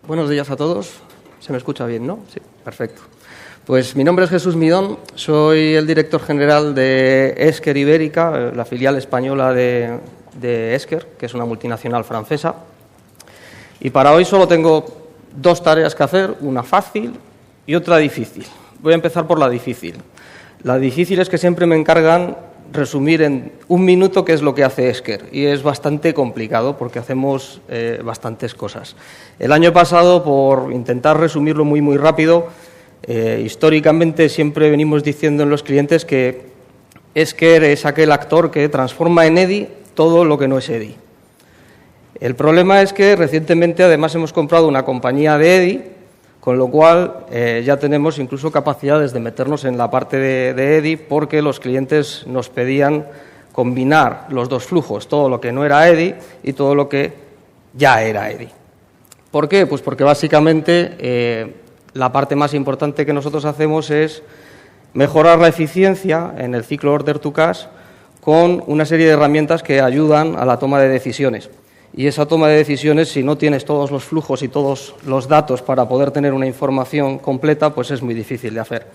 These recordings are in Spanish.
Buenos días a todos. ¿Se me escucha bien, no? Sí, perfecto. Pues mi nombre es Jesús Midón, soy el director general de Esker Ibérica, la filial española de Esker, que es una multinacional francesa. Y para hoy solo tengo dos tareas que hacer, una fácil y otra difícil. Voy a empezar por la difícil. La difícil es que siempre me encargan resumir en un minuto qué es lo que hace Esker, y es bastante complicado porque hacemos bastantes cosas. El año pasado, por intentar resumirlo muy rápido, históricamente siempre venimos diciendo en los clientes que Esker es aquel actor que transforma en EDI todo lo que no es EDI. El problema es que recientemente además hemos comprado una compañía de EDI, con lo cual ya tenemos incluso capacidades de meternos en la parte de EDI, porque los clientes nos pedían combinar los dos flujos, todo lo que no era EDI y todo lo que ya era EDI. ¿Por qué? Pues porque básicamente la parte más importante que nosotros hacemos es mejorar la eficiencia en el ciclo Order to Cash con una serie de herramientas que ayudan a la toma de decisiones. Y esa toma de decisiones, si no tienes todos los flujos y todos los datos para poder tener una información completa, pues es muy difícil de hacer.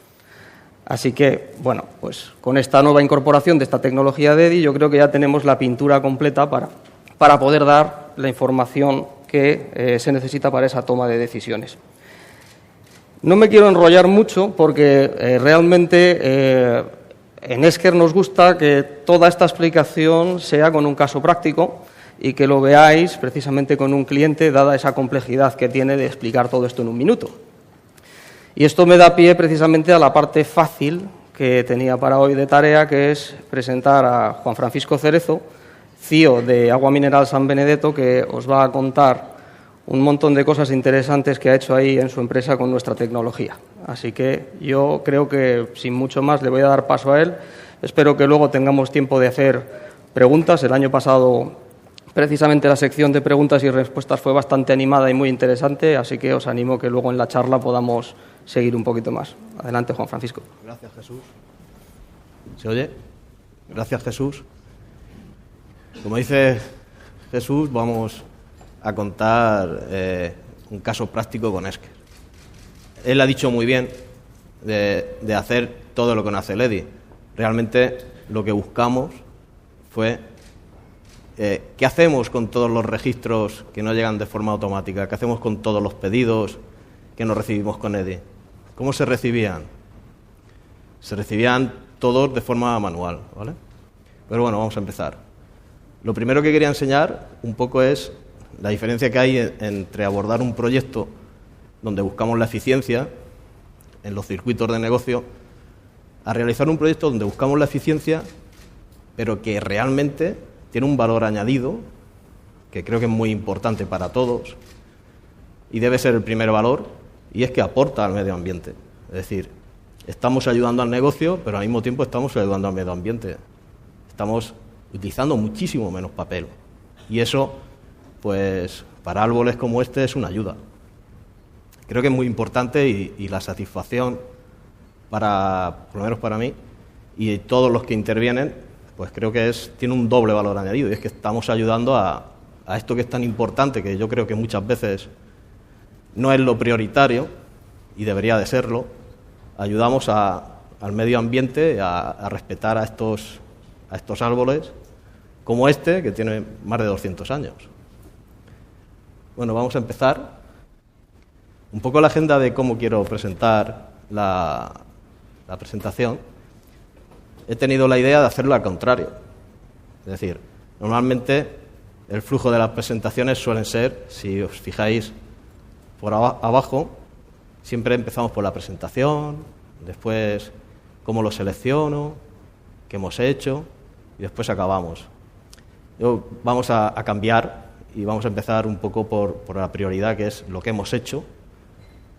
Así que, bueno, pues con esta nueva incorporación de esta tecnología de EDI, yo creo que ya tenemos la pintura completa para poder dar la información que se necesita para esa toma de decisiones. No me quiero enrollar mucho porque realmente en Esker nos gusta que toda esta explicación sea con un caso práctico y que lo veáis precisamente con un cliente, dada esa complejidad que tiene de explicar todo esto en un minuto. Y esto me da pie precisamente a la parte fácil que tenía para hoy de tarea, que es presentar a Juan Francisco Cerezo, CEO de Agua Mineral San Benedetto, que os va a contar un montón de cosas interesantes que ha hecho ahí en su empresa con nuestra tecnología. Así que yo creo que, sin mucho más, le voy a dar paso a él. Espero que luego tengamos tiempo de hacer preguntas. El año pasado, precisamente, la sección de preguntas y respuestas fue bastante animada y muy interesante, así que os animo que luego en la charla podamos seguir un poquito más. Adelante, Juan Francisco. Gracias, Jesús. ¿Se oye? Gracias, Jesús. Como dice Jesús, vamos a contar un caso práctico con Esker. Él ha dicho muy bien de hacer todo lo que no hace el EDI. Realmente lo que buscamos fue ¿qué hacemos con todos los registros que no llegan de forma automática? ¿Qué hacemos con todos los pedidos que no recibimos con EDI? ¿Cómo se recibían? Se recibían todos de forma manual, ¿vale? Pero bueno, vamos a empezar. Lo primero que quería enseñar un poco es la diferencia que hay entre abordar un proyecto donde buscamos la eficiencia en los circuitos de negocio a realizar un proyecto donde buscamos la eficiencia pero que realmente tiene un valor añadido que creo que es muy importante para todos y debe ser el primer valor, y es que aporta al medio ambiente. Es decir, estamos ayudando al negocio, pero al mismo tiempo estamos ayudando al medio ambiente. Estamos utilizando muchísimo menos papel. Y eso, pues, para árboles como este es una ayuda. Creo que es muy importante y la satisfacción, por lo menos para mí, y todos los que intervienen, pues creo que tiene un doble valor añadido, y es que estamos ayudando a esto que es tan importante, que yo creo que muchas veces no es lo prioritario, y debería de serlo. Ayudamos al medio ambiente a respetar a estos árboles, como este, que tiene más de 200 años. Bueno, vamos a empezar. Un poco la agenda de cómo quiero presentar la presentación. He tenido la idea de hacerlo al contrario. Es decir, normalmente el flujo de las presentaciones suelen ser, si os fijáis por abajo, siempre empezamos por la presentación, después cómo lo selecciono, qué hemos hecho, y después acabamos. Vamos a cambiar y vamos a empezar un poco por la prioridad, que es lo que hemos hecho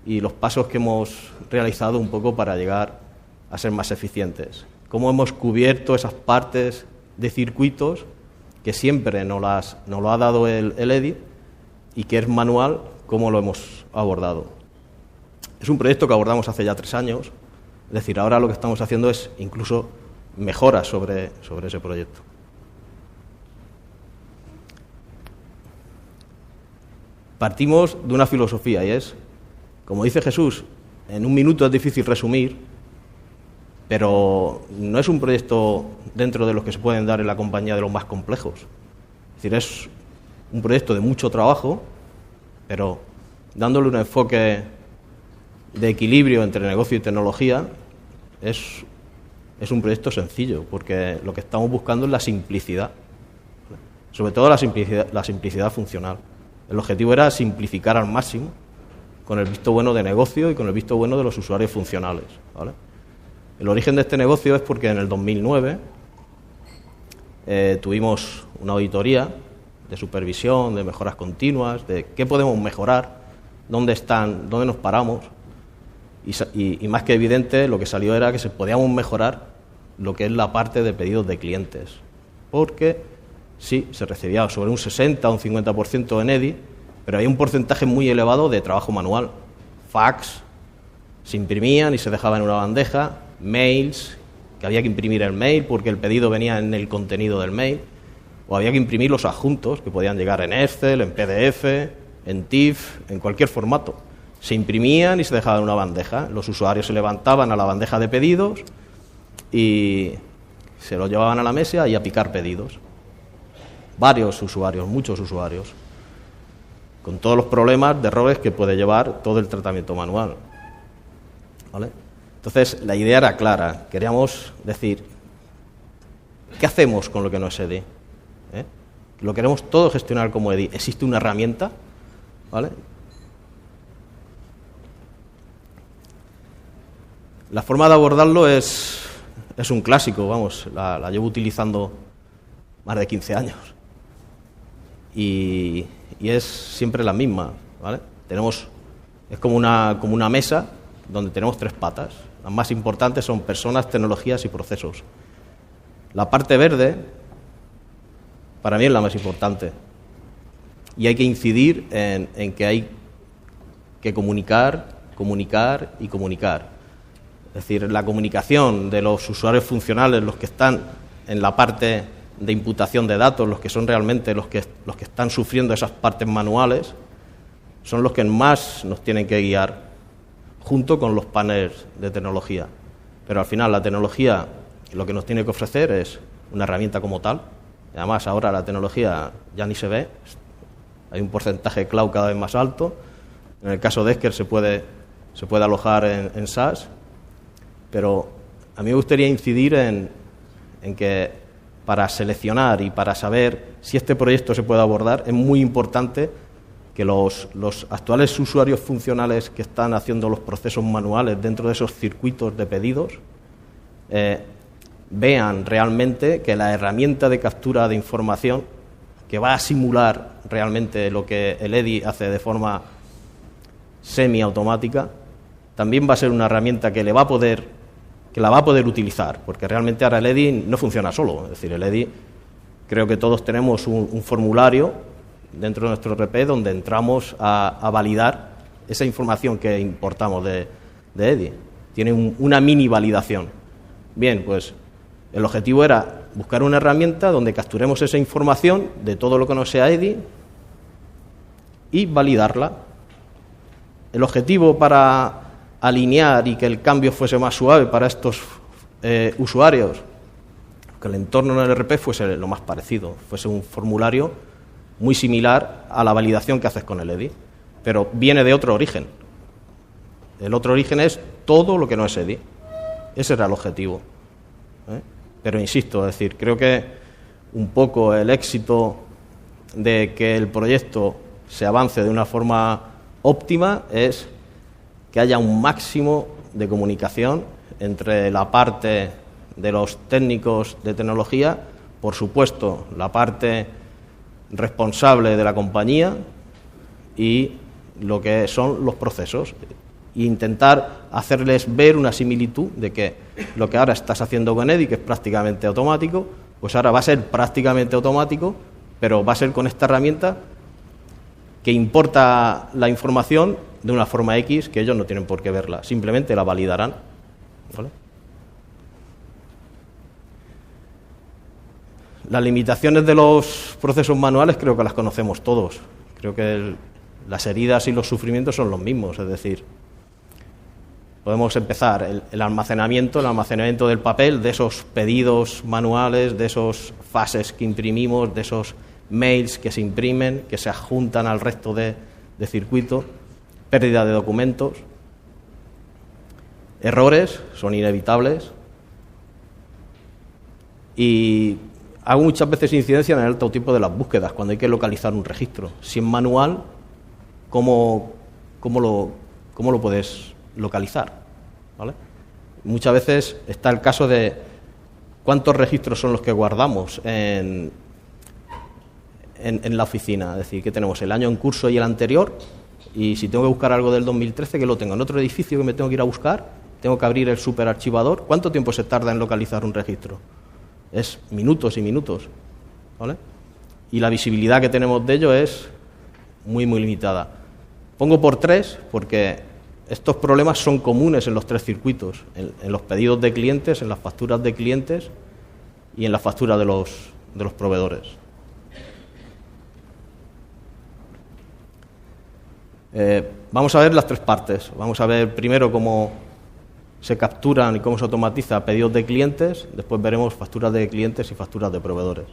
y los pasos que hemos realizado un poco para llegar a ser más eficientes. Cómo hemos cubierto esas partes de circuitos que siempre nos lo ha dado el EDI y que es manual, cómo lo hemos abordado. Es un proyecto que abordamos hace ya 3 años, es decir, ahora lo que estamos haciendo es incluso mejoras sobre ese proyecto. partimos de una filosofía y es, como dice Jesús, en un minuto es difícil resumir, pero no es un proyecto dentro de los que se pueden dar en la compañía de los más complejos. Es decir, es un proyecto de mucho trabajo, pero dándole un enfoque de equilibrio entre negocio y tecnología, es un proyecto sencillo, porque lo que estamos buscando es la simplicidad, sobre todo la simplicidad funcional. El objetivo era simplificar al máximo, con el visto bueno de negocio y con el visto bueno de los usuarios funcionales, ¿vale? El origen de este negocio es porque en el 2009 tuvimos una auditoría de supervisión, de mejoras continuas, de qué podemos mejorar, dónde nos paramos, y más que evidente lo que salió era que podíamos mejorar lo que es la parte de pedidos de clientes, porque sí, se recibía sobre un 60 o un 50% en EDI, pero hay un porcentaje muy elevado de trabajo manual, fax, se imprimían y se dejaban en una bandeja, mails, que había que imprimir el mail porque el pedido venía en el contenido del mail, o había que imprimir los adjuntos, que podían llegar en Excel, en PDF, en TIFF, en cualquier formato. Se imprimían y se dejaban en una bandeja. Los usuarios se levantaban a la bandeja de pedidos y se los llevaban a la mesa y a picar pedidos. Varios usuarios, muchos usuarios, con todos los problemas de errores que puede llevar todo el tratamiento manual, ¿vale? Entonces, la idea era clara. Queríamos decir, ¿qué hacemos con lo que no es EDI? Lo queremos todo gestionar como EDI. ¿Existe una herramienta? ¿Vale? La forma de abordarlo es un clásico, vamos, la llevo utilizando más de 15 años. Y es siempre la misma, ¿vale? Es como una mesa donde tenemos 3 patas. Las más importantes son personas, tecnologías y procesos. La parte verde, para mí, es la más importante. Y hay que incidir en que hay que comunicar y comunicar. Es decir, la comunicación de los usuarios funcionales, los que están en la parte de imputación de datos, los que son realmente los que están sufriendo esas partes manuales, son los que más nos tienen que guiar, junto con los paneles de tecnología. Pero al final la tecnología lo que nos tiene que ofrecer es una herramienta como tal. Además, ahora la tecnología ya ni se ve, hay un porcentaje de cloud cada vez más alto. En el caso de Esker se puede alojar en SaaS, pero a mí me gustaría incidir en que para seleccionar y para saber si este proyecto se puede abordar es muy importante que los actuales usuarios funcionales que están haciendo los procesos manuales dentro de esos circuitos de pedidos vean realmente que la herramienta de captura de información, que va a simular realmente lo que el EDI hace de forma semiautomática, también va a ser una herramienta que la va a poder utilizar, porque realmente ahora el EDI no funciona solo. Es decir, el EDI, creo que todos tenemos un formulario dentro de nuestro RP donde entramos a validar esa información que importamos de EDI. Tiene una mini validación. Bien, pues el objetivo era buscar una herramienta donde capturemos esa información de todo lo que no sea EDI y validarla. El objetivo para alinear y que el cambio fuese más suave para estos usuarios, que el entorno en el RP fuese lo más parecido, fuese un formulario muy similar a la validación que haces con el EDI, pero viene de otro origen. El otro origen es todo lo que no es EDI. Ese era el objetivo. Pero insisto, es decir, creo que un poco el éxito de que el proyecto se avance de una forma óptima es que haya un máximo de comunicación entre la parte de los técnicos de tecnología, por supuesto, la parte responsable de la compañía y lo que son los procesos, e intentar hacerles ver una similitud de que lo que ahora estás haciendo con EDI, que es prácticamente automático, pues ahora va a ser prácticamente automático, pero va a ser con esta herramienta que importa la información de una forma X que ellos no tienen por qué verla, simplemente la validarán, ¿vale? Las limitaciones de los procesos manuales creo que las conocemos todos. Creo que las heridas y los sufrimientos son los mismos, es decir, podemos empezar el almacenamiento del papel, de esos pedidos manuales, de esos fases que imprimimos, de esos mails que se imprimen, que se adjuntan al resto de circuito, pérdida de documentos, errores, son inevitables, y hago muchas veces incidencia en el alto tipo de las búsquedas, cuando hay que localizar un registro. Si en manual, ¿cómo lo puedes localizar? ¿Vale? Muchas veces está el caso de cuántos registros son los que guardamos en la oficina. Es decir, que tenemos el año en curso y el anterior, y si tengo que buscar algo del 2013, que lo tengo en otro edificio que me tengo que ir a buscar, tengo que abrir el superarchivador. ¿Cuánto tiempo se tarda en localizar un registro? Es minutos y minutos, ¿vale? Y la visibilidad que tenemos de ello es muy, muy limitada. Pongo por 3 porque estos problemas son comunes en los 3 circuitos, en los pedidos de clientes, en las facturas de clientes y en las facturas de los proveedores. Vamos a ver las 3 partes. Vamos a ver primero cómo se capturan y cómo se automatiza pedidos de clientes, después veremos facturas de clientes y facturas de proveedores.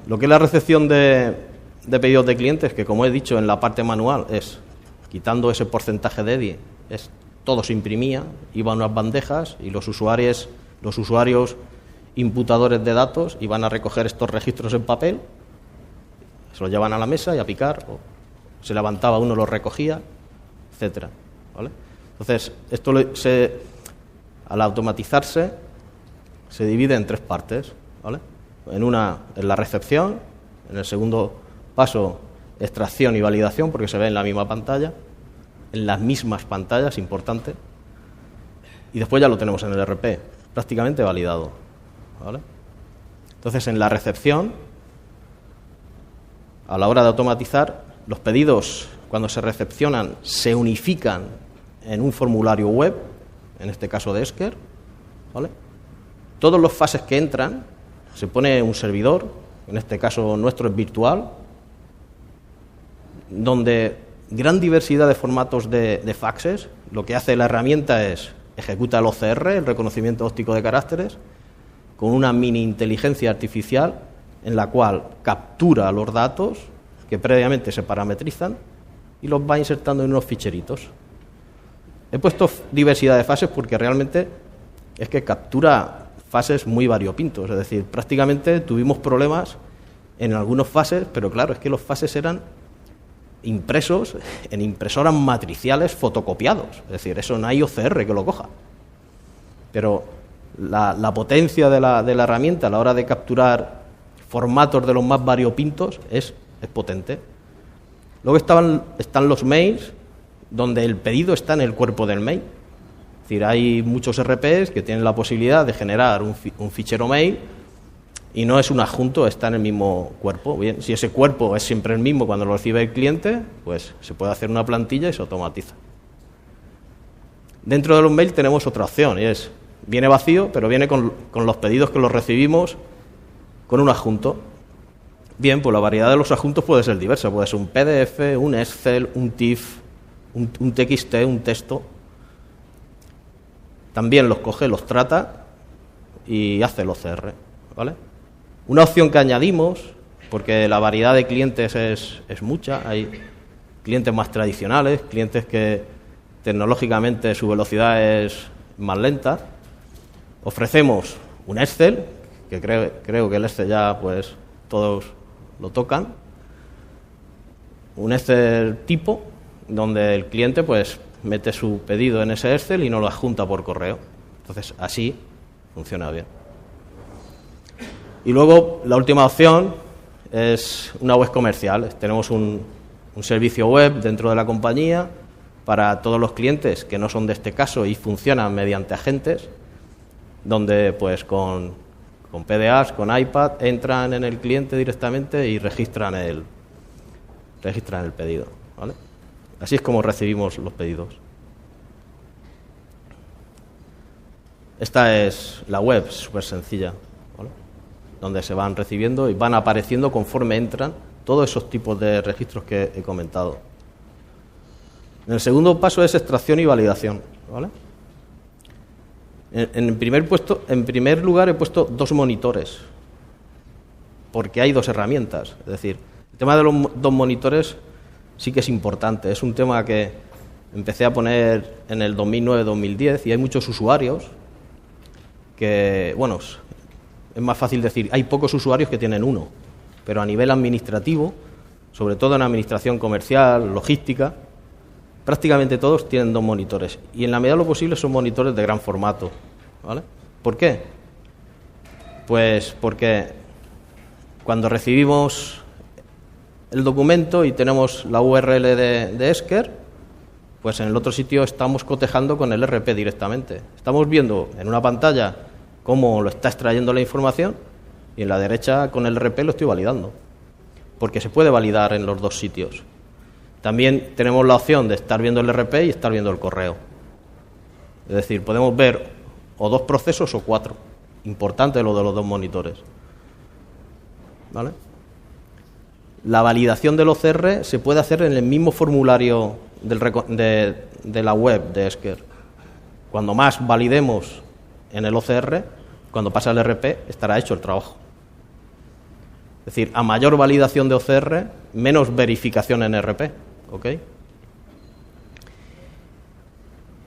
Lo que es la recepción de pedidos de clientes, que como he dicho en la parte manual, es quitando ese porcentaje de EDI, todo se imprimía, iba a unas bandejas y los usuarios imputadores de datos iban a recoger estos registros en papel, se los llevan a la mesa y a picar, o se levantaba uno, los recogía, etcétera. ¿Vale? Entonces, esto al automatizarse se divide en 3 partes, ¿vale? En la recepción, en el segundo paso, extracción y validación, porque se ve en la misma pantalla, en las mismas pantallas, importante, y después ya lo tenemos en el ERP, prácticamente validado, ¿vale? Entonces, en la recepción, a la hora de automatizar, los pedidos, cuando se recepcionan, se unifican en un formulario web, en este caso de Esker, ¿vale? Todos los fases que entran, se pone un servidor, en este caso nuestro es virtual, donde gran diversidad de formatos de faxes, lo que hace la herramienta es ejecuta el OCR, el reconocimiento óptico de caracteres, con una mini inteligencia artificial en la cual captura los datos que previamente se parametrizan y los va insertando en unos ficheritos. He puesto diversidad de fases porque realmente es que captura fases muy variopintos, es decir, prácticamente tuvimos problemas en algunas fases, pero claro, es que los fases eran impresos en impresoras matriciales fotocopiados, es decir, eso no hay OCR que lo coja. Pero la potencia de la herramienta a la hora de capturar formatos de los más variopintos es potente. Luego están los mails, donde el pedido está en el cuerpo del mail. Es decir, hay muchos RPs que tienen la posibilidad de generar un fichero mail y no es un adjunto, está en el mismo cuerpo. Bien, si ese cuerpo es siempre el mismo cuando lo recibe el cliente, pues se puede hacer una plantilla y se automatiza. Dentro de los mails tenemos otra opción, y viene vacío, pero viene con los pedidos que los recibimos con un adjunto. Bien, pues la variedad de los adjuntos puede ser diversa, puede ser un PDF, un Excel, un TIFF, un TXT, un texto. También los coge, los trata y hace el OCR, ¿vale? Una opción que añadimos, porque la variedad de clientes es mucha, hay clientes más tradicionales, clientes que tecnológicamente su velocidad es más lenta. Ofrecemos un Excel, que creo que el Excel ya pues todos lo tocan, un Excel tipo, donde el cliente pues mete su pedido en ese Excel y nos lo adjunta por correo. Entonces, así funciona bien. Y luego, la última opción es una web comercial. Tenemos un servicio web dentro de la compañía para todos los clientes que no son de este caso y funcionan mediante agentes, donde pues con PDAs, con iPad, entran en el cliente directamente y registran el pedido, ¿vale? Así es como recibimos los pedidos. Esta es la web, súper sencilla, ¿vale? Donde se van recibiendo y van apareciendo conforme entran todos esos tipos de registros que he comentado. El segundo paso es extracción y validación, ¿vale? En primer lugar he puesto 2 monitores, porque hay 2 herramientas. Es decir, el tema de los 2 monitores sí que es importante. Es un tema que empecé a poner en el 2009-2010 y hay muchos usuarios que, bueno, es más fácil decir, hay pocos usuarios que tienen uno, pero a nivel administrativo, sobre todo en administración comercial, logística, prácticamente todos tienen 2 monitores y en la medida de lo posible son monitores de gran formato, ¿vale? ¿Por qué? Pues porque cuando recibimos el documento y tenemos la URL de Esker, pues en el otro sitio estamos cotejando con el RP directamente. Estamos viendo en una pantalla cómo lo está extrayendo la información y en la derecha con el RP lo estoy validando, porque se puede validar en los 2 sitios. También tenemos la opción de estar viendo el RP y estar viendo el correo. Es decir, podemos ver o 2 procesos o 4. Importante lo de los 2 monitores, ¿vale? La validación del OCR se puede hacer en el mismo formulario de la web de Esker. Cuando más validemos en el OCR, cuando pasa el RP, estará hecho el trabajo. Es decir, a mayor validación de OCR, menos verificación en RP, ¿ok?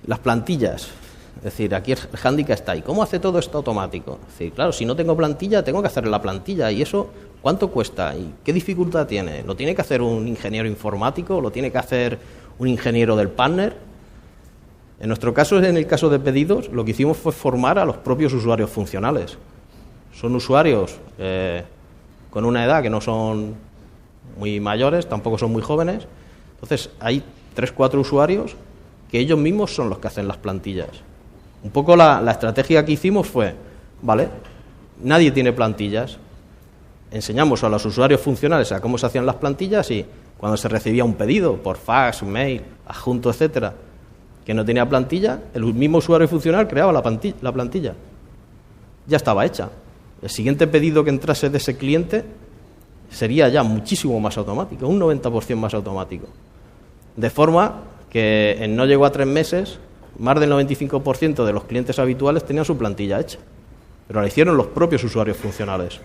Las plantillas. Es decir, aquí el hándicap está ahí. ¿Cómo hace todo esto automático? Es decir, claro, si no tengo plantilla, tengo que hacer la plantilla. ¿Y eso cuánto cuesta? ¿Y qué dificultad tiene? ¿Lo tiene que hacer un ingeniero informático? ¿Lo tiene que hacer un ingeniero del partner? En nuestro caso, en el caso de pedidos, lo que hicimos fue formar a los propios usuarios funcionales. Son usuarios con una edad que no son muy mayores, tampoco son muy jóvenes. Entonces, hay 3-4 usuarios que ellos mismos son los que hacen las plantillas. Un poco la estrategia que hicimos fue, vale, nadie tiene plantillas, enseñamos a los usuarios funcionales a cómo se hacían las plantillas y cuando se recibía un pedido por fax, mail, adjunto, etcétera, que no tenía plantilla, el mismo usuario funcional creaba la plantilla. Ya estaba hecha. El siguiente pedido que entrase de ese cliente sería ya muchísimo más automático, un 90% más automático. De forma que no llegó a 3 meses, más del 95% de los clientes habituales tenían su plantilla hecha, pero la hicieron los propios usuarios funcionales.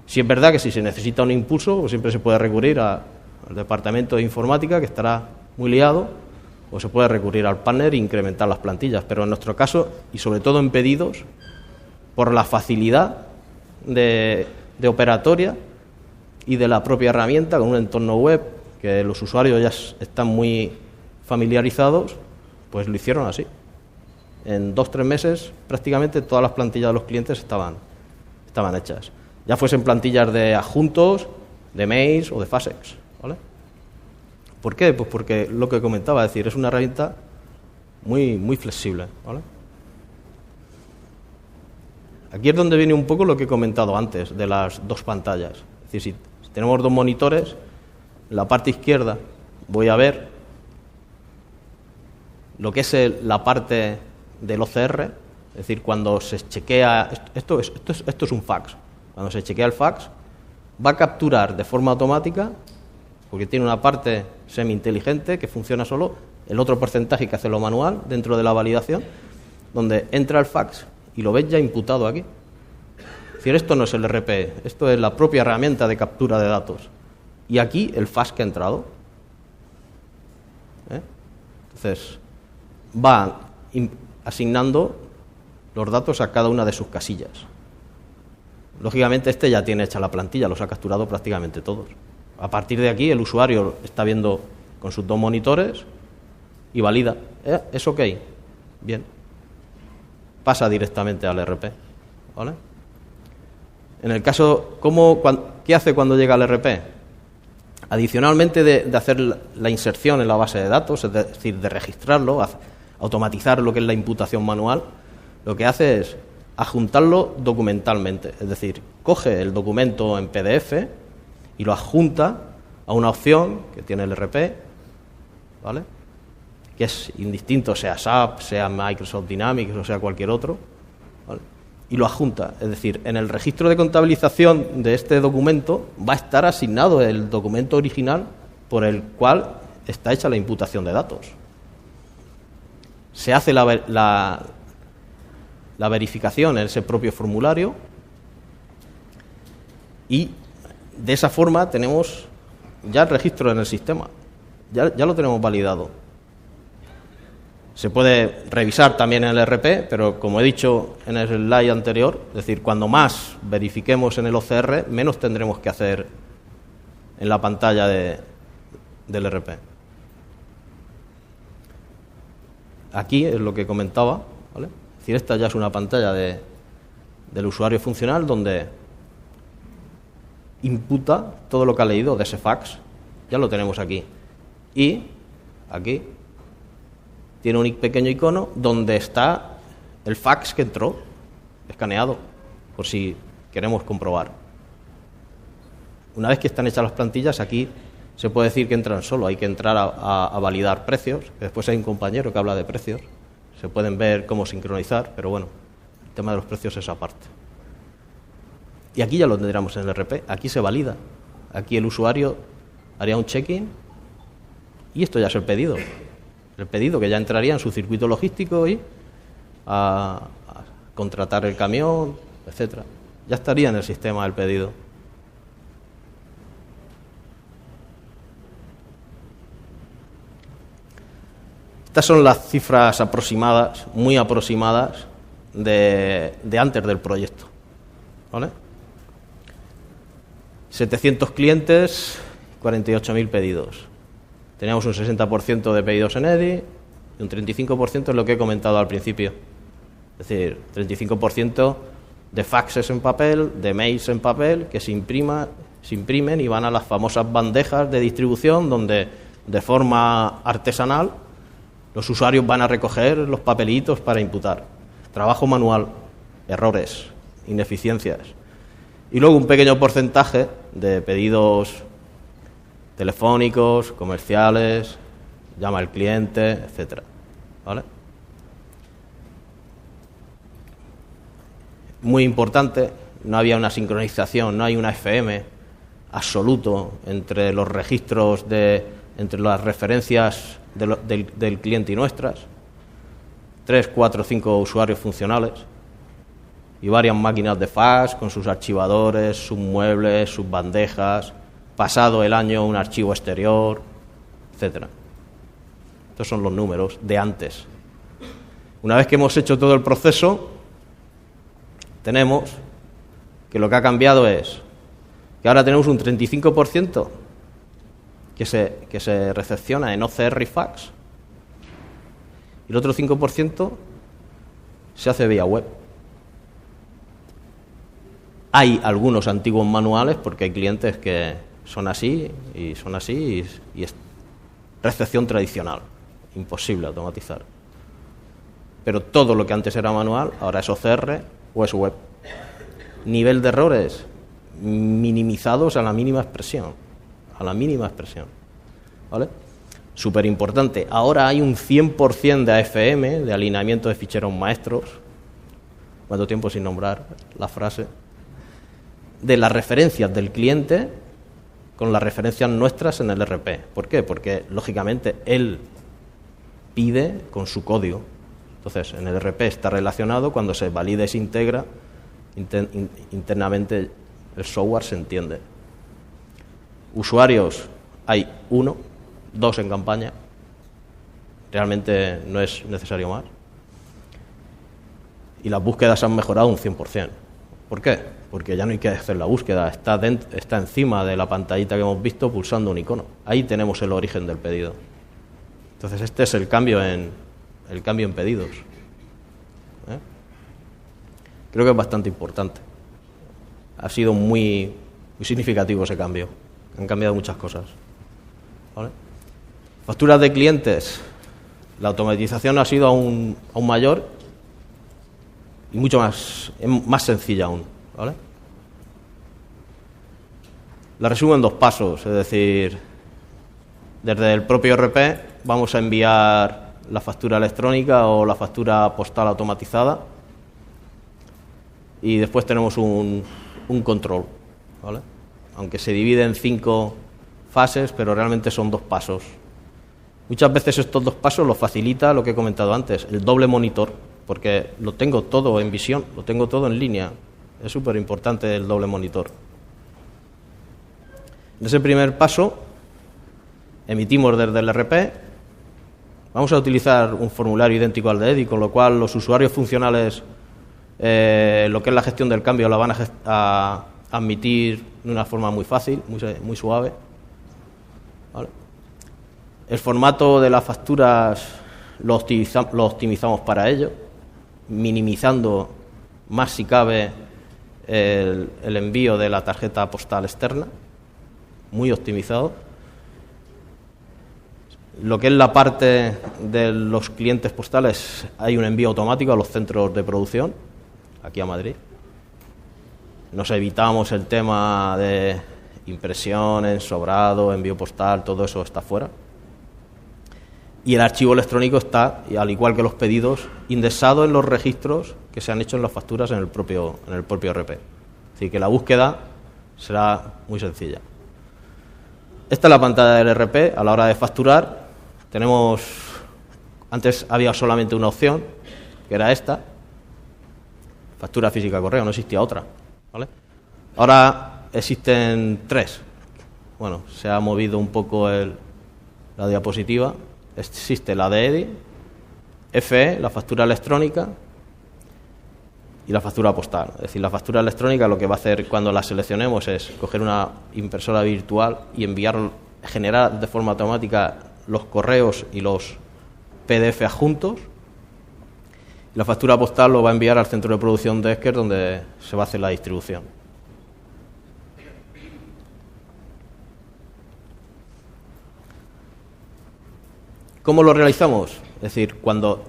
Sí es verdad que si se necesita un impulso, pues siempre se puede recurrir al departamento de informática, que estará muy liado, o se puede recurrir al partner e incrementar las plantillas, pero en nuestro caso, y sobre todo en pedidos, por la facilidad de operatoria y de la propia herramienta, con un entorno web que los usuarios ya están muy familiarizados, pues lo hicieron así. En 2-3 meses prácticamente todas las plantillas de los clientes estaban hechas. Ya fuesen plantillas de adjuntos, de mails o de faxes, ¿vale? ¿Por qué? Pues porque lo que comentaba, es decir, es una herramienta muy, muy flexible, ¿vale? Aquí es donde viene un poco lo que he comentado antes de las 2 pantallas. Es decir, si tenemos 2 monitores, en la parte izquierda voy a ver lo que es la parte del OCR, es decir, cuando se chequea, esto es un fax, cuando se chequea el fax, va a capturar de forma automática, porque tiene una parte semi-inteligente que funciona solo, el otro porcentaje que hace lo manual dentro de la validación, donde entra el fax y lo ves ya imputado aquí. Es decir, esto no es el RP, esto es la propia herramienta de captura de datos. Y aquí el fax que ha entrado. Entonces, va asignando los datos a cada una de sus casillas. Lógicamente, este ya tiene hecha la plantilla, los ha capturado prácticamente todos. A partir de aquí, el usuario está viendo con sus 2 monitores y valida. ¿Es ok? Bien. Pasa directamente al RP, ¿vale? En el caso, ¿qué hace cuando llega al RP? Adicionalmente de hacer la inserción en la base de datos, es decir, de registrarlo, automatizar lo que es la imputación manual, lo que hace es adjuntarlo documentalmente. Es decir, coge el documento en PDF y lo adjunta a una opción que tiene el RP, ¿vale?, que es indistinto, sea SAP, sea Microsoft Dynamics o sea cualquier otro, ¿vale?, y lo adjunta. Es decir, en el registro de contabilización de este documento va a estar asignado el documento original por el cual está hecha la imputación de datos. Se hace la verificación en ese propio formulario y de esa forma tenemos ya el registro en el sistema. Ya lo tenemos validado. Se puede revisar también en el RP, pero como he dicho en el slide anterior, es decir, cuando más verifiquemos en el OCR, menos tendremos que hacer en la pantalla del RP. Aquí es lo que comentaba, ¿vale? Es decir, esta ya es una pantalla del usuario funcional donde imputa todo lo que ha leído de ese fax. Ya lo tenemos aquí. Y aquí tiene un pequeño icono donde está el fax que entró, escaneado, por si queremos comprobar. Una vez que están hechas las plantillas, aquí se puede decir que entran solo, hay que entrar a validar precios. Después hay un compañero que habla de precios, se pueden ver cómo sincronizar, pero bueno, el tema de los precios es aparte. Y aquí ya lo tendríamos en el RP, aquí se valida, aquí el usuario haría un check-in y esto ya es el pedido que ya entraría en su circuito logístico y a contratar el camión, etcétera. Ya estaría en el sistema el pedido. Estas son las cifras aproximadas, muy aproximadas, de antes del proyecto, ¿vale? 700 clientes, 48.000 pedidos. Teníamos un 60% de pedidos en EDI y un 35% es lo que he comentado al principio. Es decir, 35% de faxes en papel, de mails en papel, que se imprimen y van a las famosas bandejas de distribución donde, de forma artesanal, los usuarios van a recoger los papelitos para imputar. Trabajo manual, errores, ineficiencias. Y luego un pequeño porcentaje de pedidos telefónicos, comerciales, llama al cliente, etcétera, ¿vale? Muy importante, no había una sincronización, no hay una FM absoluto entre los registros entre las referencias del cliente y nuestras. 3, 4, 5 usuarios funcionales y varias máquinas de fax con sus archivadores, sus muebles, sus bandejas, pasado el año un archivo exterior, etcétera. Estos son los números de antes. Una vez que hemos hecho todo el proceso, tenemos que lo que ha cambiado es que ahora tenemos un 35% que se recepciona en OCR y fax y el otro 5% se hace vía web. Hay algunos antiguos manuales porque hay clientes que son así y es recepción tradicional, imposible automatizar. Pero todo lo que antes era manual ahora es OCR o es web. Nivel de errores minimizados a la mínima expresión. ¿Vale? Súper importante. Ahora hay un 100% de AFM, de alineamiento de ficheros maestros. ¿Cuánto tiempo sin nombrar la frase? De las referencias del cliente con las referencias nuestras en el RP. ¿Por qué? Porque, lógicamente, él pide con su código. Entonces, en el RP está relacionado, cuando se valida y se integra, internamente el software se entiende. Usuarios hay 1, 2 en campaña. Realmente no es necesario más. Y las búsquedas han mejorado un 100%. ¿Por qué? Porque ya no hay que hacer la búsqueda, está encima de la pantallita que hemos visto pulsando un icono. Ahí tenemos el origen del pedido. Entonces este es el cambio en pedidos. Creo que es bastante importante. Ha sido muy significativo ese cambio. Han cambiado muchas cosas. ¿Vale? Facturas de clientes. La automatización ha sido aún mayor y mucho más sencilla aún. ¿Vale? La resumo en 2 pasos, es decir, desde el propio RP vamos a enviar la factura electrónica o la factura postal automatizada y después tenemos un control, ¿vale? Aunque se divide en 5 fases, pero realmente son 2 pasos. Muchas veces estos 2 pasos los facilita lo que he comentado antes, el doble monitor, porque lo tengo todo en visión, lo tengo todo en línea. Es súper importante el doble monitor. En ese primer paso, emitimos desde el RP. Vamos a utilizar un formulario idéntico al de EDI, con lo cual los usuarios funcionales, lo que es la gestión del cambio, la van a admitir de una forma muy fácil, muy suave. ¿Vale? El formato de las facturas lo optimizamos para ello, minimizando más si cabe el envío de la tarjeta postal externa, muy optimizado. Lo que es la parte de los clientes postales, hay un envío automático a los centros de producción, aquí a Madrid. Nos evitamos el tema de impresión, ensobrado, envío postal, todo eso está fuera. Y el archivo electrónico está, al igual que los pedidos, indexado en los registros que se han hecho en las facturas en el propio RP. Es decir, que la búsqueda será muy sencilla. Esta es la pantalla del RP a la hora de facturar. Antes había solamente una opción, que era esta, factura física correo, no existía otra, ¿vale? Ahora existen 3. Bueno, se ha movido un poco la diapositiva. Existe la de EDI, FE, la factura electrónica, y la factura postal. Es decir, la factura electrónica lo que va a hacer cuando la seleccionemos es coger una impresora virtual y generar de forma automática los correos y los PDF adjuntos. La factura postal lo va a enviar al centro de producción de Esker, donde se va a hacer la distribución. ¿Cómo lo realizamos? Es decir, cuando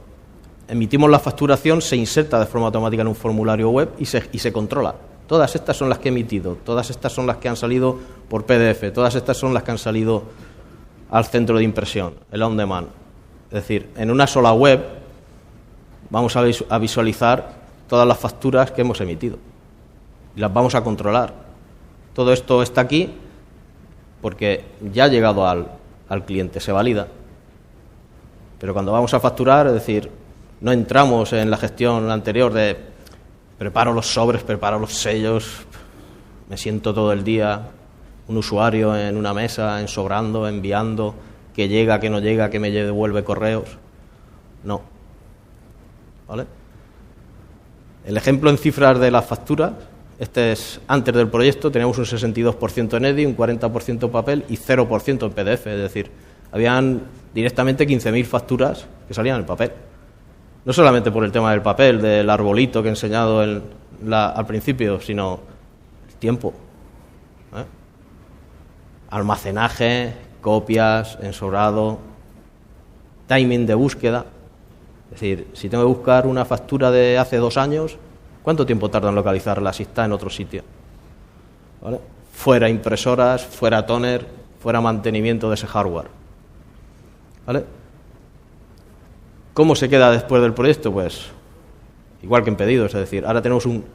emitimos la facturación se inserta de forma automática en un formulario web y se controla. Todas estas son las que he emitido, todas estas son las que han salido por PDF, todas estas son las que han salido al centro de impresión, el on demand. Es decir, en una sola web vamos a visualizar todas las facturas que hemos emitido y las vamos a controlar. Todo esto está aquí porque ya ha llegado al cliente, se valida. Pero cuando vamos a facturar, es decir, no entramos en la gestión anterior de preparo los sobres, preparo los sellos, me siento todo el día un usuario en una mesa, ensobrando, enviando, que llega, que no llega, que me devuelve correos. No. ¿Vale? El ejemplo en cifras de las facturas, este es antes del proyecto, teníamos un 62% en EDI, un 40% papel y 0% en PDF, es decir, habían directamente 15.000 facturas que salían en papel. No solamente por el tema del papel, del arbolito que he enseñado al principio, sino el tiempo. Almacenaje, copias, ensobrado, timing de búsqueda. Es decir, si tengo que buscar una factura de hace 2 años, ¿cuánto tiempo tarda en localizarla si está en otro sitio? ¿Vale? Fuera impresoras, fuera toner, fuera mantenimiento de ese hardware. ¿Vale? ¿Cómo se queda después del proyecto? Pues igual que en pedidos, es decir, ahora tenemos un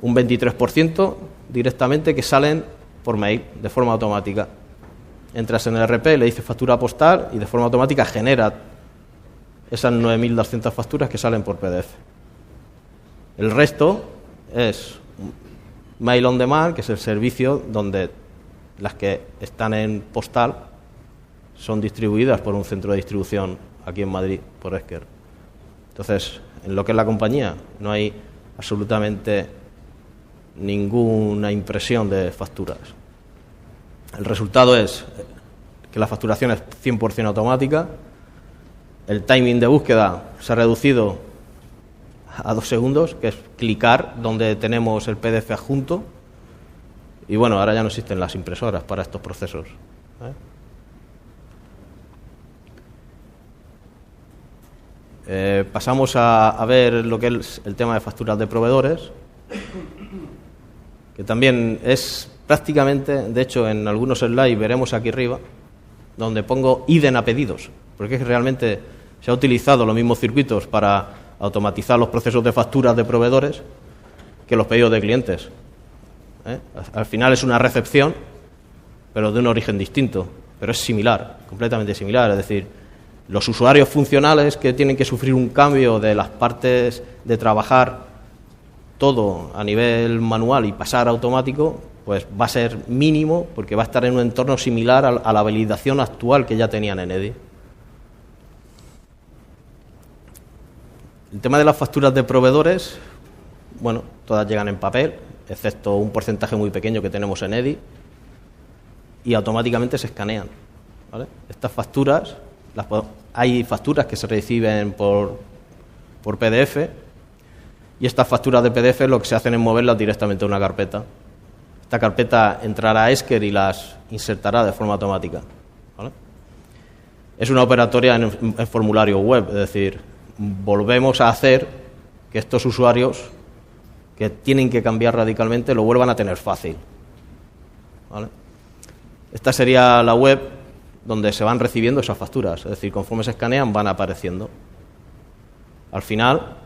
23% directamente que salen por mail, de forma automática. Entras en el RP, le dices factura postal y de forma automática genera esas 9.200 facturas que salen por PDF. El resto es Mail on Demand, que es el servicio donde las que están en postal son distribuidas por un centro de distribución aquí en Madrid, por Esker. Entonces, en lo que es la compañía, no hay absolutamente ninguna impresión de facturas. El resultado es que la facturación es 100% automática, el timing de búsqueda se ha reducido a 2 segundos, que es clicar donde tenemos el PDF adjunto, y bueno, ahora ya no existen las impresoras para estos procesos. Pasamos a ver lo que es el tema de facturas de proveedores, que también es prácticamente, de hecho en algunos slides veremos aquí arriba, donde pongo IDEN a pedidos, porque es que realmente se ha utilizado los mismos circuitos para automatizar los procesos de facturas de proveedores que los pedidos de clientes. Al final es una recepción, pero de un origen distinto, pero es similar, completamente similar. Es decir, los usuarios funcionales que tienen que sufrir un cambio de las partes de trabajar todo a nivel manual y pasar a automático, pues va a ser mínimo porque va a estar en un entorno similar a la validación actual que ya tenían en EDI. El tema de las facturas de proveedores, bueno, todas llegan en papel, excepto un porcentaje muy pequeño que tenemos en EDI, y automáticamente se escanean, ¿vale? Estas facturas, hay facturas que se reciben por PDF, y estas facturas de PDF lo que se hacen es moverlas directamente a una carpeta. Esta carpeta entrará a Esker y las insertará de forma automática, ¿vale? Es una operatoria en formulario web, es decir, volvemos a hacer que estos usuarios que tienen que cambiar radicalmente lo vuelvan a tener fácil, ¿vale? Esta sería la web donde se van recibiendo esas facturas, es decir, conforme se escanean van apareciendo. Al final,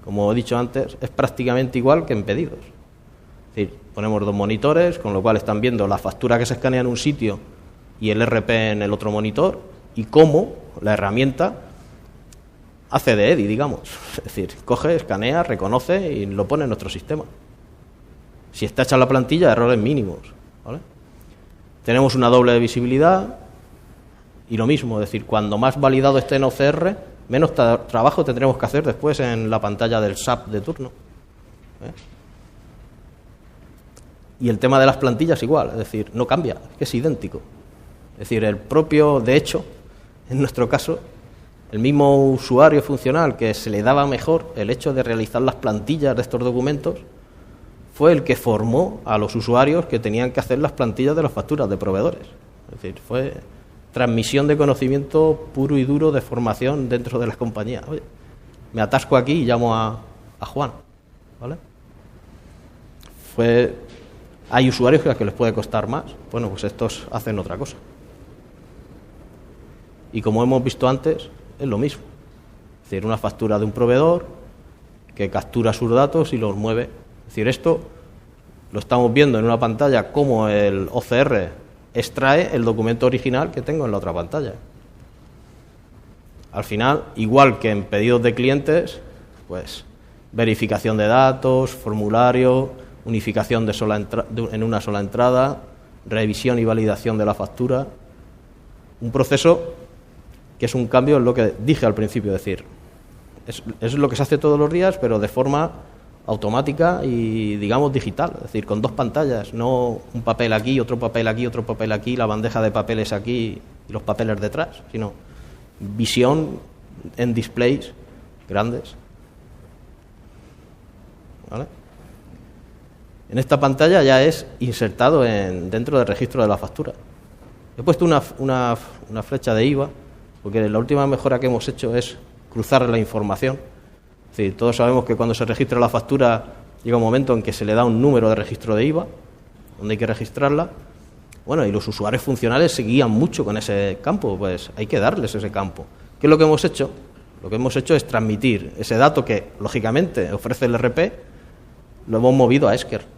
como he dicho antes, es prácticamente igual que en pedidos. Es decir, ponemos dos monitores, con lo cual están viendo la factura que se escanea en un sitio y el RP en el otro monitor, y cómo la herramienta hace de EDI, digamos. Es decir, coge, escanea, reconoce y lo pone en nuestro sistema. Si está hecha la plantilla, errores mínimos, ¿vale? Tenemos una doble visibilidad y lo mismo, es decir, cuando más validado esté en OCR, menos trabajo tendremos que hacer después en la pantalla del SAP de turno, Y el tema de las plantillas igual, es decir, no cambia, es idéntico. Es decir, el propio, de hecho, en nuestro caso, el mismo usuario funcional que se le daba mejor el hecho de realizar las plantillas de estos documentos fue el que formó a los usuarios que tenían que hacer las plantillas de las facturas de proveedores. Es decir, fue transmisión de conocimiento puro y duro de formación dentro de las compañías. Oye, me atasco aquí y llamo a Juan, ¿vale? Hay usuarios que a los que les puede costar más. Bueno, pues estos hacen otra cosa. Y como hemos visto antes, es lo mismo. Es decir, una factura de un proveedor que captura sus datos y los mueve. Es decir, esto lo estamos viendo en una pantalla como el OCR extrae el documento original que tengo en la otra pantalla. Al final, igual que en pedidos de clientes, pues verificación de datos, formulario, unificación en una sola entrada, revisión y validación de la factura. Un proceso que es un cambio en lo que dije al principio, es decir, es lo que se hace todos los días, pero de forma automática y, digamos, digital, es decir, con dos pantallas, no un papel aquí, otro papel aquí, otro papel aquí, la bandeja de papeles aquí y los papeles detrás, sino visión en displays grandes, ¿vale? En esta pantalla ya es insertado dentro del registro de la factura. He puesto una flecha de IVA, porque la última mejora que hemos hecho es cruzar la información. Es decir, todos sabemos que cuando se registra la factura llega un momento en que se le da un número de registro de IVA, donde hay que registrarla. Bueno, y los usuarios funcionales se guían mucho con ese campo, pues hay que darles ese campo. ¿Qué es lo que hemos hecho? Lo que hemos hecho es transmitir ese dato que, lógicamente, ofrece el RP, lo hemos movido a Esker.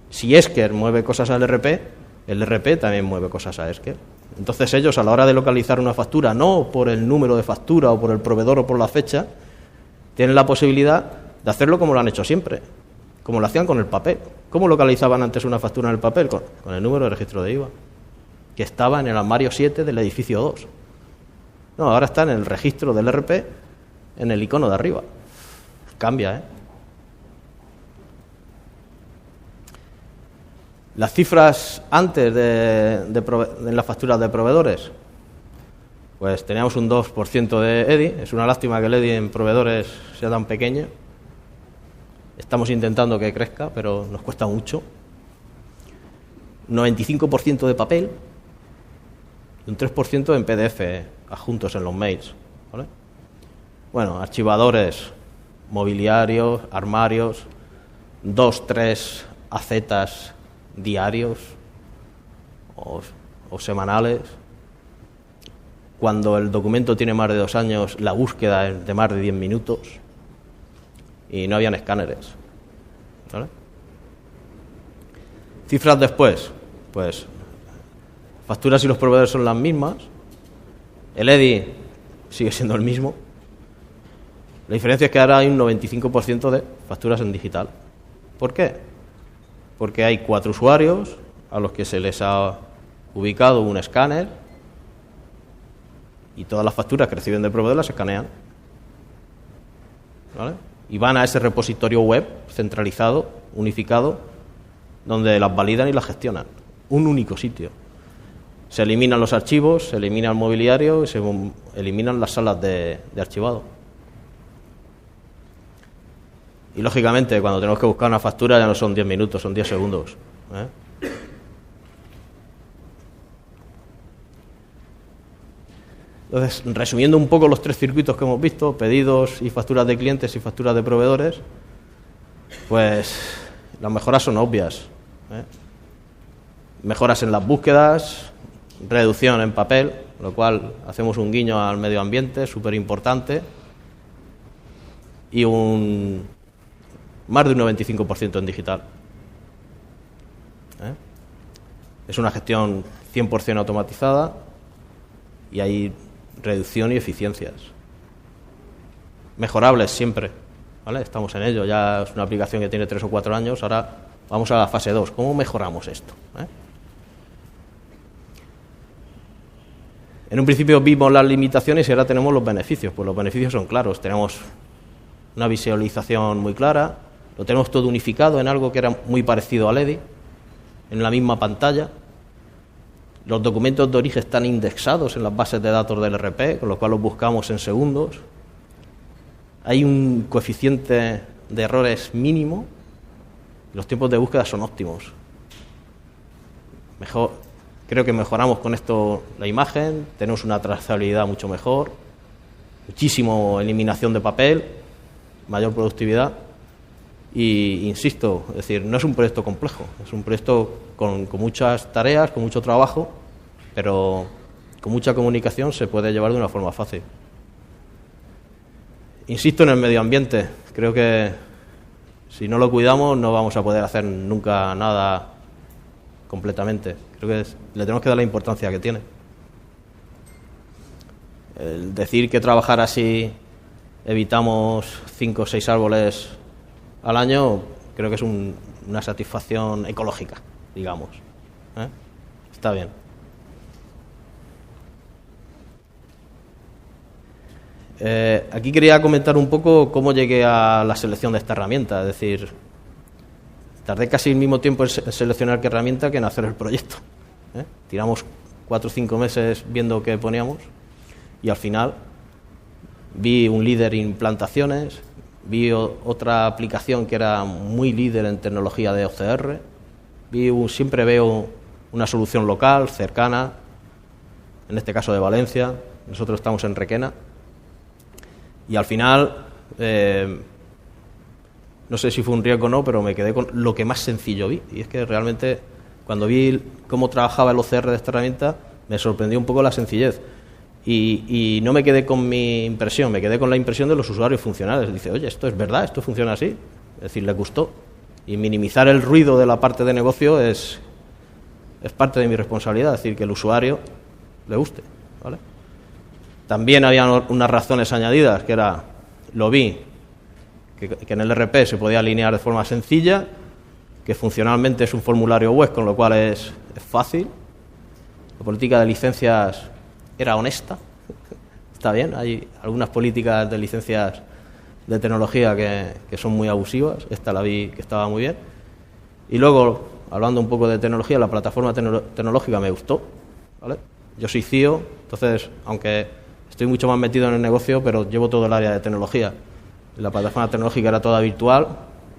Si Esker mueve cosas al RP, el RP también mueve cosas a Esker. Entonces ellos, a la hora de localizar una factura, no por el número de factura o por el proveedor o por la fecha, tienen la posibilidad de hacerlo como lo han hecho siempre, como lo hacían con el papel. ¿Cómo localizaban antes una factura en el papel? Con el número de registro de IVA, que estaba en el armario 7 del edificio 2. No, ahora está en el registro del RP, en el icono de arriba. Cambia, ¿eh? Las cifras antes de las facturas de proveedores, pues teníamos un 2% de EDI. Es una lástima que el EDI en proveedores sea tan pequeño. Estamos intentando que crezca, pero nos cuesta mucho. 95% de papel y un 3% en PDF adjuntos en los mails, ¿vale? Bueno, archivadores, mobiliarios, armarios, 2-3 AZs diarios o semanales. Cuando el documento tiene más de 2 años, la búsqueda es de más de 10 minutos y no habían escáneres. ¿vale? Cifras después, pues facturas y los proveedores son las mismas, el EDI sigue siendo el mismo, la diferencia es que ahora hay un 95% de facturas en digital. ¿Por qué? Porque hay 4 usuarios a los que se les ha ubicado un escáner y todas las facturas que reciben del proveedor las escanean, ¿vale? Y van a ese repositorio web centralizado, unificado, donde las validan y las gestionan. Un único sitio. Se eliminan los archivos, se elimina el mobiliario y se eliminan las salas de archivado. Y lógicamente, cuando tenemos que buscar una factura ya no son 10 minutos, son 10 segundos. Entonces, resumiendo un poco los 3 circuitos que hemos visto, pedidos y facturas de clientes y facturas de proveedores, pues las mejoras son obvias. Mejoras en las búsquedas, reducción en papel, lo cual hacemos un guiño al medio ambiente, súper importante, y más de un 95% en digital. Es una gestión 100% automatizada y hay reducción y eficiencias. Mejorables siempre, ¿vale? Estamos en ello, ya es una aplicación que tiene 3 o 4 años, ahora vamos a la fase 2. ¿Cómo mejoramos esto? En un principio vimos las limitaciones y ahora tenemos los beneficios. Pues los beneficios son claros, tenemos una visualización muy clara, lo tenemos todo unificado en algo que era muy parecido al EDI, en la misma pantalla. Los documentos de origen están indexados en las bases de datos del ERP, con lo cual los buscamos en segundos. Hay un coeficiente de errores mínimo y los tiempos de búsqueda son óptimos. Creo que mejoramos con esto la imagen, tenemos una trazabilidad mucho mejor, muchísimo eliminación de papel, mayor productividad. Y insisto, es decir, no es un proyecto complejo, es un proyecto con muchas tareas, con mucho trabajo, pero con mucha comunicación se puede llevar de una forma fácil. Insisto en el medio ambiente, creo que si no lo cuidamos no vamos a poder hacer nunca nada completamente. Creo que le tenemos que dar la importancia que tiene. El decir que trabajar así evitamos 5 o 6 árboles al año, creo que es una satisfacción ecológica, digamos. Está bien. Aquí quería comentar un poco cómo llegué a la selección de esta herramienta. Es decir, tardé casi el mismo tiempo en seleccionar qué herramienta que en hacer el proyecto. Tiramos 4 o 5 meses viendo qué poníamos y al final vi un líder en implantaciones, vi otra aplicación que era muy líder en tecnología de OCR, siempre veo una solución local, cercana, en este caso de Valencia, nosotros estamos en Requena, y al final, no sé si fue un riesgo o no, pero me quedé con lo que más sencillo vi, y es que realmente cuando vi cómo trabajaba el OCR de esta herramienta, me sorprendió un poco la sencillez. Y no me quedé con mi impresión, me quedé con la impresión de los usuarios funcionales. Dice, oye, esto es verdad, esto funciona así. Es decir, le gustó. Y minimizar el ruido de la parte de negocio es parte de mi responsabilidad, es decir, que el usuario le guste, ¿vale? También había unas razones añadidas, que era, lo vi, que en el ERP se podía alinear de forma sencilla, que funcionalmente es un formulario web, con lo cual es fácil. La política de licencias era honesta, está bien, hay algunas políticas de licencias de tecnología que son muy abusivas, esta la vi que estaba muy bien. Y luego, hablando un poco de tecnología, la plataforma tecnológica me gustó, ¿vale? Yo soy CIO, entonces, aunque estoy mucho más metido en el negocio, pero llevo todo el área de tecnología. La plataforma tecnológica era toda virtual,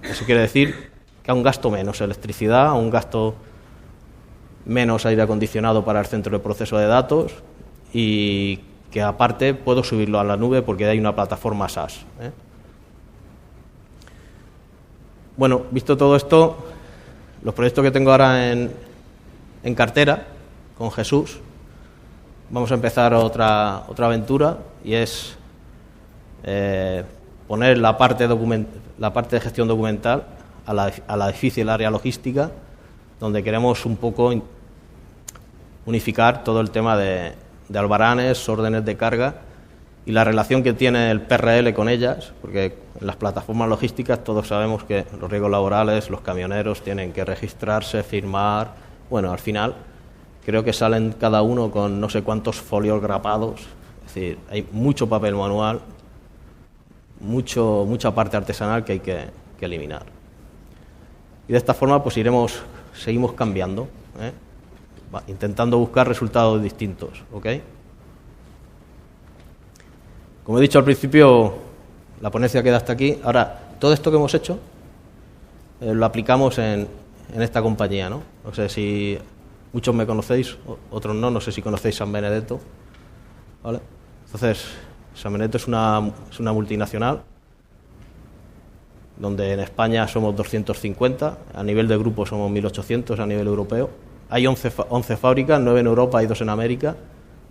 eso quiere decir que a un gasto menos electricidad, a un gasto menos aire acondicionado para el centro de proceso de datos, y que aparte puedo subirlo a la nube porque hay una plataforma SaaS. Bueno, visto todo esto, los proyectos que tengo ahora en cartera con Jesús, vamos a empezar otra aventura, y es poner la parte de gestión documental a la difícil área logística, donde queremos un poco unificar todo el tema de albaranes, órdenes de carga y la relación que tiene el PRL con ellas, porque en las plataformas logísticas todos sabemos que los riesgos laborales, los camioneros tienen que registrarse, firmar. Bueno, al final creo que salen cada uno con no sé cuántos folios grapados, es decir, hay mucho papel manual, mucha parte artesanal que hay que eliminar. Y de esta forma pues seguimos cambiando, intentando buscar resultados distintos, ¿ok? Como he dicho al principio, la ponencia queda hasta aquí. Ahora, todo esto que hemos hecho lo aplicamos en esta compañía, ¿no? No sé si muchos me conocéis, otros no sé si conocéis San Benedetto, ¿vale? Entonces, San Benedetto es una multinacional donde en España somos 250, a nivel de grupo somos 1.800 a nivel europeo. Hay 11 fábricas, 9 en Europa y 2 en América.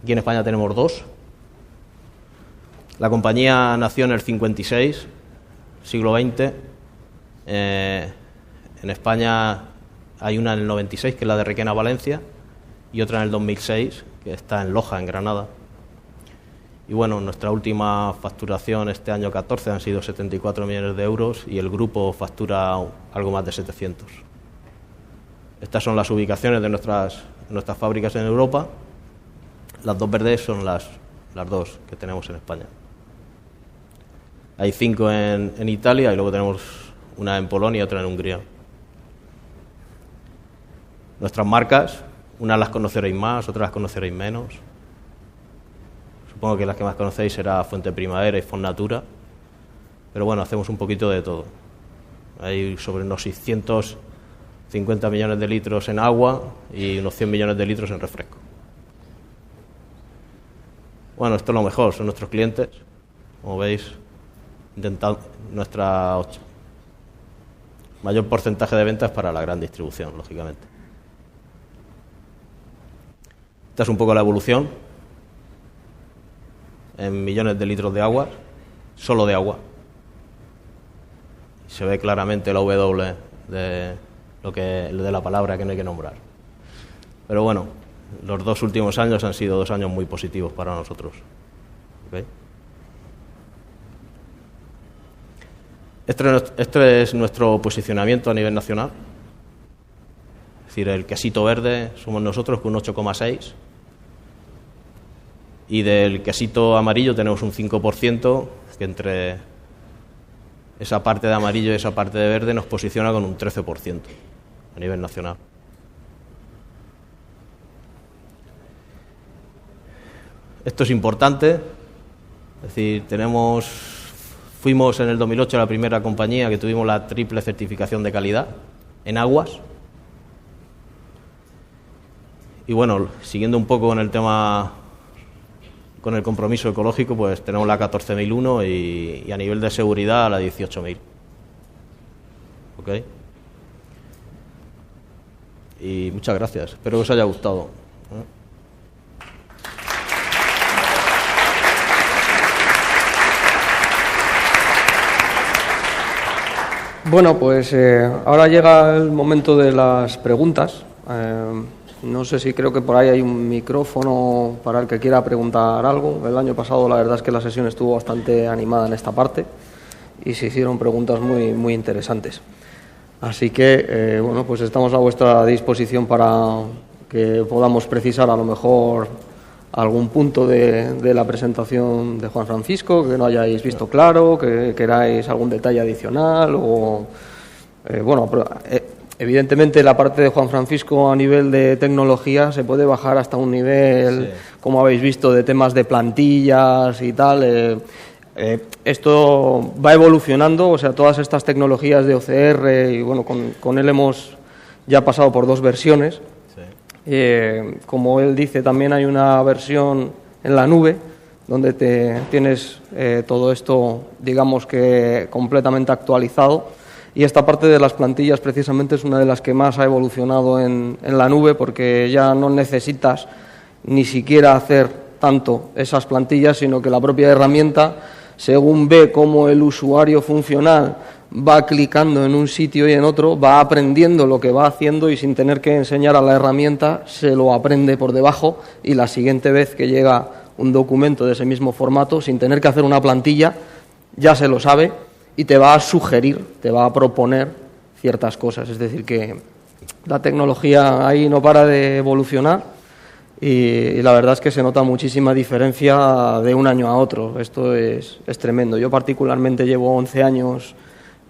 Aquí en España tenemos 2. La compañía nació en el 56, siglo XX. En España hay una en el 96, que es la de Requena, Valencia, y otra en el 2006, que está en Loja, en Granada. Y bueno, nuestra última facturación este año 14 han sido 74 millones de euros y el grupo factura algo más de 700. Estas son las ubicaciones de nuestras fábricas en Europa. Las dos verdes son las dos que tenemos en España. Hay 5 en Italia y luego tenemos una en Polonia y otra en Hungría. Nuestras marcas, unas las conoceréis más, otras las conoceréis menos. Supongo que las que más conocéis será Fuente Primavera y Fonnatura, pero bueno, hacemos un poquito de todo. Hay sobre unos 650 millones de litros en agua y unos 100 millones de litros en refresco. Bueno, esto es lo mejor, son nuestros clientes. Como veis, nuestra mayor porcentaje de ventas para la gran distribución, lógicamente. Esta es un poco la evolución en millones de litros de agua, solo de agua. Se ve claramente la W de la palabra que no hay que nombrar. Pero bueno, los 2 últimos años han sido 2 años muy positivos para nosotros. ¿Okay? Este es nuestro posicionamiento a nivel nacional. Es decir, el quesito verde somos nosotros con un 8,6%. Y del quesito amarillo tenemos un 5%, que entre esa parte de amarillo y esa parte de verde nos posiciona con un 13% a nivel nacional. Esto es importante, es decir, fuimos en el 2008 la primera compañía que tuvimos la triple certificación de calidad en aguas. Y bueno, siguiendo un poco con el tema, con el compromiso ecológico, pues tenemos la 14.001 y a nivel de seguridad la 18.000. ¿Ok? Y muchas gracias, espero que os haya gustado. Bueno, pues ahora llega el momento de las preguntas. No sé si creo que por ahí hay un micrófono para el que quiera preguntar algo. El año pasado la verdad es que la sesión estuvo bastante animada en esta parte y se hicieron preguntas muy, muy interesantes. Así que, bueno, pues estamos a vuestra disposición para que podamos precisar a lo mejor algún punto de la presentación de Juan Francisco que no hayáis visto claro, que queráis algún detalle adicional o, bueno, evidentemente la parte de Juan Francisco a nivel de tecnología se puede bajar hasta un nivel, sí, como habéis visto, de temas de plantillas y tal. Esto va evolucionando, o sea, todas estas tecnologías de OCR, y bueno, con él hemos ya pasado por 2 versiones. Sí. Como él dice, también hay una versión en la nube donde tienes todo esto, digamos que completamente actualizado. Y esta parte de las plantillas precisamente es una de las que más ha evolucionado en la nube, porque ya no necesitas ni siquiera hacer tanto esas plantillas, sino que la propia herramienta, según ve cómo el usuario funcional va clicando en un sitio y en otro, va aprendiendo lo que va haciendo y sin tener que enseñar a la herramienta se lo aprende por debajo, y la siguiente vez que llega un documento de ese mismo formato, sin tener que hacer una plantilla, ya se lo sabe y te va a sugerir, te va a proponer ciertas cosas. Es decir, que la tecnología ahí no para de evolucionar. Y la verdad es que se nota muchísima diferencia de un año a otro. Esto es tremendo. Yo particularmente llevo 11 años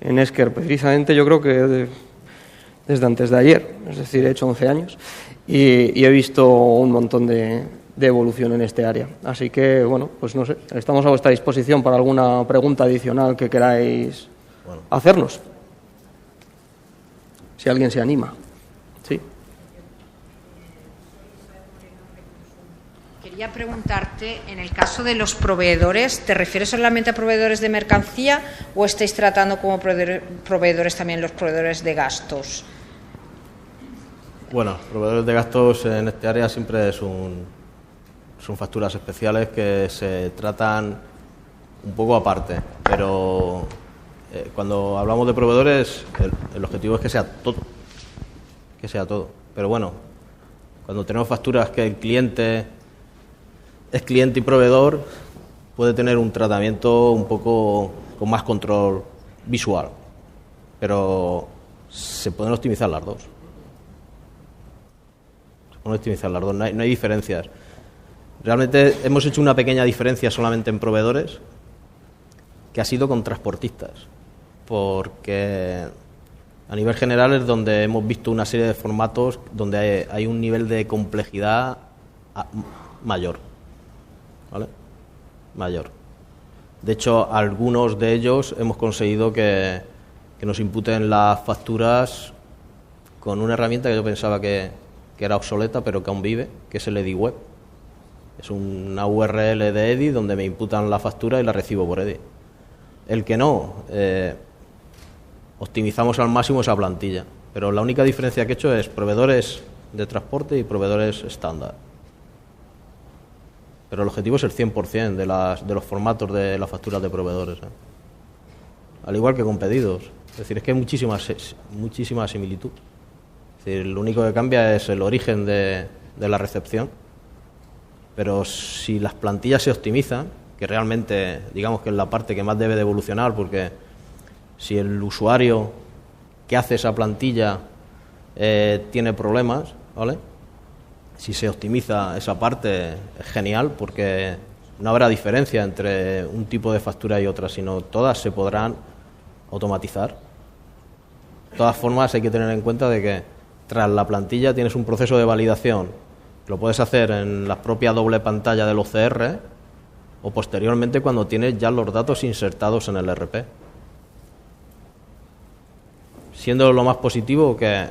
en Esker, precisamente yo creo que desde antes de ayer, es decir, he hecho 11 años y he visto un montón de evolución en este área. Así que, bueno, pues no sé, estamos a vuestra disposición para alguna pregunta adicional que queráis hacernos. Si alguien se anima. Sí. Quería preguntarte, en el caso de los proveedores, ¿te refieres solamente a proveedores de mercancía o estáis tratando como proveedores también los proveedores de gastos? Bueno, proveedores de gastos en este área siempre son facturas especiales que se tratan un poco aparte, pero cuando hablamos de proveedores el objetivo es que sea todo. Pero bueno, cuando tenemos facturas que el cliente es cliente y proveedor, puede tener un tratamiento un poco con más control visual, pero se pueden optimizar las dos. No hay diferencias. Realmente hemos hecho una pequeña diferencia solamente en proveedores, que ha sido con transportistas, porque a nivel general es donde hemos visto una serie de formatos donde hay un nivel de complejidad mayor, ¿vale? Mayor. De hecho, algunos de ellos hemos conseguido que nos imputen las facturas con una herramienta que yo pensaba que era obsoleta, pero que aún vive, que es el EdiWeb. Es una URL de Edi donde me imputan la factura y la recibo por Edi. El que no, optimizamos al máximo esa plantilla. Pero la única diferencia que he hecho es proveedores de transporte y proveedores estándar. Pero el objetivo es el 100% de los formatos de las facturas de proveedores, ¿eh? Al igual que con pedidos. Es decir, es que hay muchísima similitud. Es decir, lo único que cambia es el origen de la recepción. Pero si las plantillas se optimizan, que realmente digamos que es la parte que más debe de evolucionar, porque si el usuario que hace esa plantilla tiene problemas, ¿vale? Si se optimiza esa parte es genial, porque no habrá diferencia entre un tipo de factura y otra, sino todas se podrán automatizar. De todas formas, hay que tener en cuenta de que tras la plantilla tienes un proceso de validación. Lo puedes hacer en la propia doble pantalla del OCR o posteriormente cuando tienes ya los datos insertados en el RP. Siendo lo más positivo que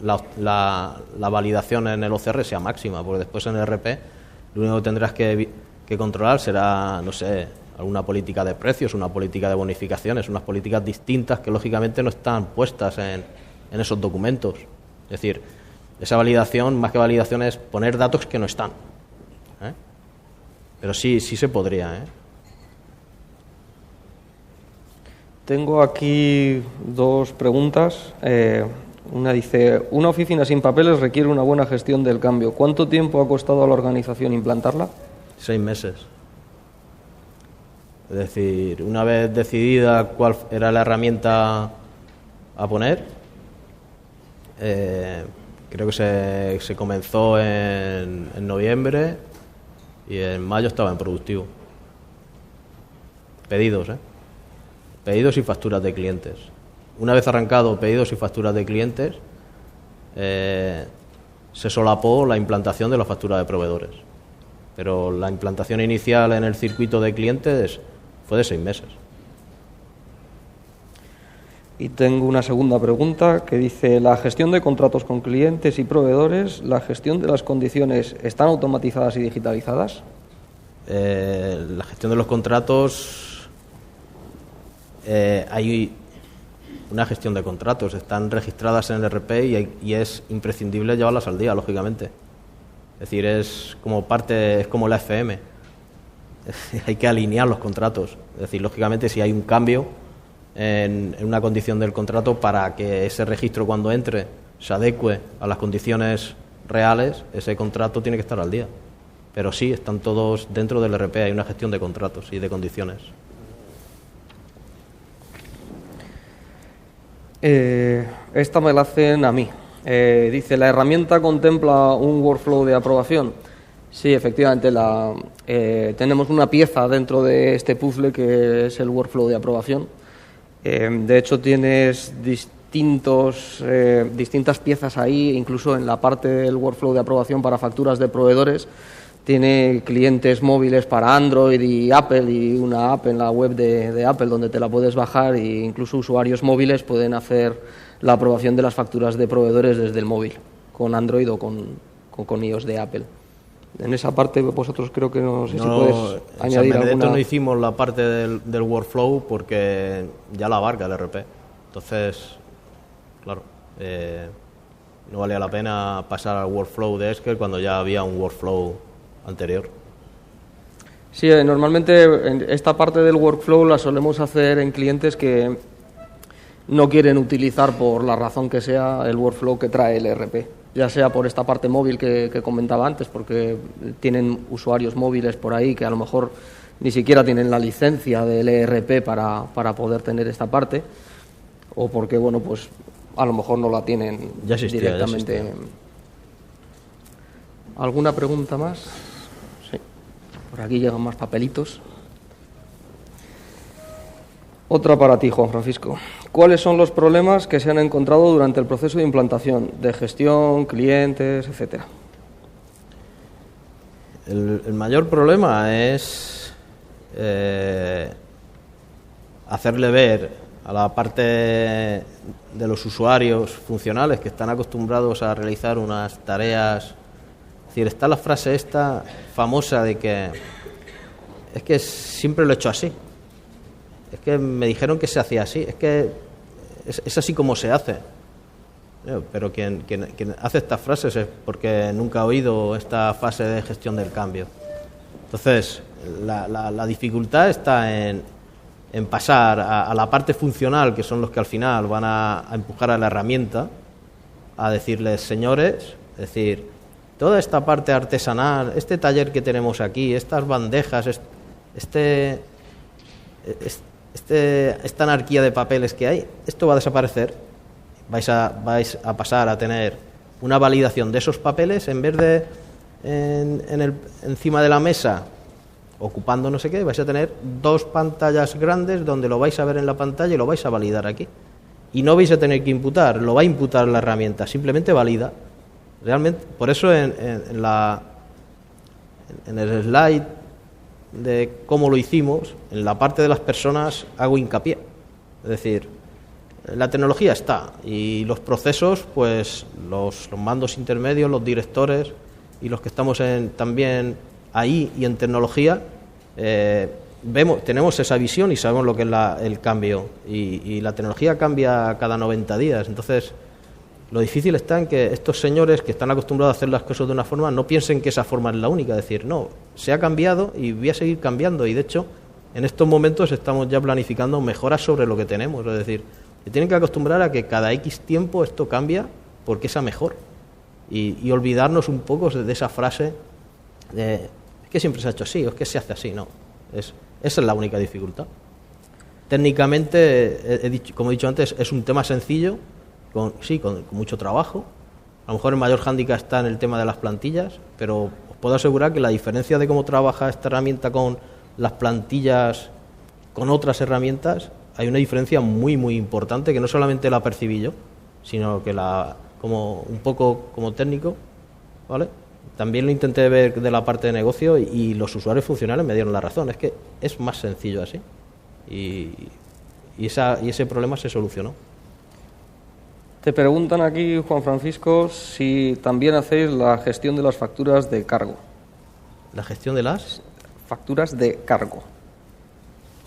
la validación en el OCR sea máxima, porque después en el RP lo único que tendrás que controlar será, no sé, alguna política de precios, una política de bonificaciones, unas políticas distintas que lógicamente no están puestas en esos documentos. Es decir, esa validación, más que validación, es poner datos que no están, ¿eh? Pero sí se podría, ¿eh? Tengo aquí dos preguntas. Una dice, una oficina sin papeles requiere una buena gestión del cambio. ¿Cuánto tiempo ha costado a la organización implantarla? 6 meses. Es decir, una vez decidida cuál era la herramienta a poner, creo que se comenzó en noviembre y en mayo estaba en productivo. Pedidos, Pedidos y facturas de clientes. Una vez arrancado pedidos y facturas de clientes, se solapó la implantación de la factura de proveedores. Pero la implantación inicial en el circuito de clientes fue de 6 meses. Y tengo una segunda pregunta que dice, ¿la gestión de contratos con clientes y proveedores, la gestión de las condiciones, están automatizadas y digitalizadas? La gestión de los contratos, hay una gestión de contratos, están registradas en el RP y es imprescindible llevarlas al día, lógicamente. Es decir, es como la FM. Hay que alinear los contratos. Es decir, lógicamente, si hay un cambio, en una condición del contrato para que ese registro, cuando entre, se adecue a las condiciones reales, ese contrato tiene que estar al día. Pero sí, están todos dentro del ERP, hay una gestión de contratos y de condiciones. Esta me la hacen a mí. Dice, ¿la herramienta contempla un workflow de aprobación? Sí, efectivamente, tenemos una pieza dentro de este puzzle que es el workflow de aprobación. De hecho, tienes distintas piezas ahí, incluso en la parte del workflow de aprobación para facturas de proveedores. Tiene clientes móviles para Android y Apple y una app en la web de Apple donde te la puedes bajar, e incluso usuarios móviles pueden hacer la aprobación de las facturas de proveedores desde el móvil, con Android o con iOS de Apple. En esa parte vosotros creo que no sé si puedes añadir alguna. No hicimos la parte del workflow porque ya la abarca el ERP. Entonces, claro, no valía la pena pasar al workflow de Esker cuando ya había un workflow anterior. Sí, normalmente esta parte del workflow la solemos hacer en clientes que no quieren utilizar, por la razón que sea, el workflow que trae el ERP, ya sea por esta parte móvil que comentaba antes, porque tienen usuarios móviles por ahí que a lo mejor ni siquiera tienen la licencia del ERP para poder tener esta parte, o porque, bueno, pues a lo mejor no la tienen directamente. ¿Alguna pregunta más? Sí. Por aquí llegan más papelitos. Otra para ti, Juan Francisco. ¿Cuáles son los problemas que se han encontrado durante el proceso de implantación, de gestión, clientes, etcétera? El mayor problema es hacerle ver a la parte de los usuarios funcionales que están acostumbrados a realizar unas tareas. Es decir, está la frase esta famosa de que es que siempre lo he hecho así. Es que me dijeron que se hacía así. Es que es así como se hace. Pero quien hace estas frases es porque nunca ha oído esta fase de gestión del cambio. Entonces, la dificultad está en pasar a la parte funcional, que son los que al final van a empujar a la herramienta, a decirles, señores, es decir, toda esta parte artesanal, este taller que tenemos aquí, estas bandejas, esta anarquía de papeles que hay, esto va a desaparecer. Vais a pasar a tener una validación de esos papeles en vez de encima de la mesa ocupando no sé qué, vais a tener 2 pantallas grandes donde lo vais a ver en la pantalla y lo vais a validar aquí. Y no vais a tener que imputar, lo va a imputar la herramienta, simplemente valida. Realmente, por eso en el slide de cómo lo hicimos, en la parte de las personas hago hincapié. Es decir, la tecnología está y los procesos, pues los mandos intermedios, los directores y los que estamos también ahí y en tecnología, tenemos esa visión y sabemos lo que es el cambio. Y la tecnología cambia cada 90 días. Entonces, lo difícil está en que estos señores que están acostumbrados a hacer las cosas de una forma no piensen que esa forma es la única. Es decir, no, se ha cambiado y voy a seguir cambiando. Y de hecho, en estos momentos estamos ya planificando mejoras sobre lo que tenemos. Es decir, se tienen que acostumbrar a que cada X tiempo esto cambia porque es a mejor. Y olvidarnos un poco de esa frase de es que siempre se ha hecho así o es que se hace así. No, esa es la única dificultad. Técnicamente, como he dicho antes, es un tema sencillo, con mucho trabajo. A lo mejor el mayor hándicap está en el tema de las plantillas, pero os puedo asegurar que la diferencia de cómo trabaja esta herramienta con las plantillas, con otras herramientas, hay una diferencia muy, muy importante que no solamente la percibí yo, sino que como un poco como técnico, ¿vale? También lo intenté ver de la parte de negocio y los usuarios funcionales me dieron la razón. Es que es más sencillo así. Y ese problema se solucionó. Te preguntan aquí, Juan Francisco, si también hacéis la gestión de las facturas de cargo. ¿La gestión de las? Facturas de cargo.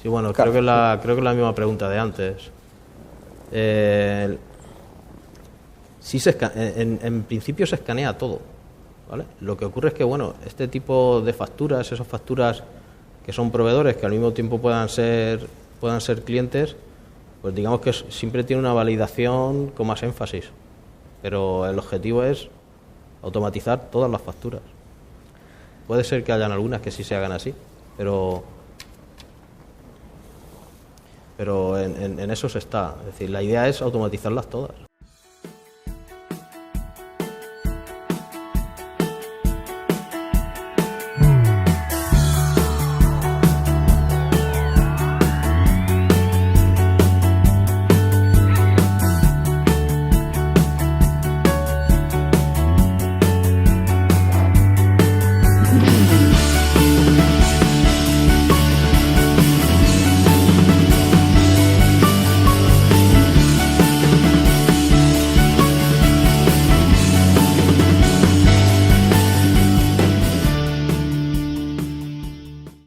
Sí, bueno, creo que es la misma pregunta de antes. Sí, en principio se escanea todo, ¿vale? Lo que ocurre es que, bueno, este tipo de facturas, esas facturas que son proveedores que al mismo tiempo puedan ser clientes, pues digamos que siempre tiene una validación con más énfasis, pero el objetivo es automatizar todas las facturas. Puede ser que hayan algunas que sí se hagan así, pero en eso se está. Es decir, la idea es automatizarlas todas.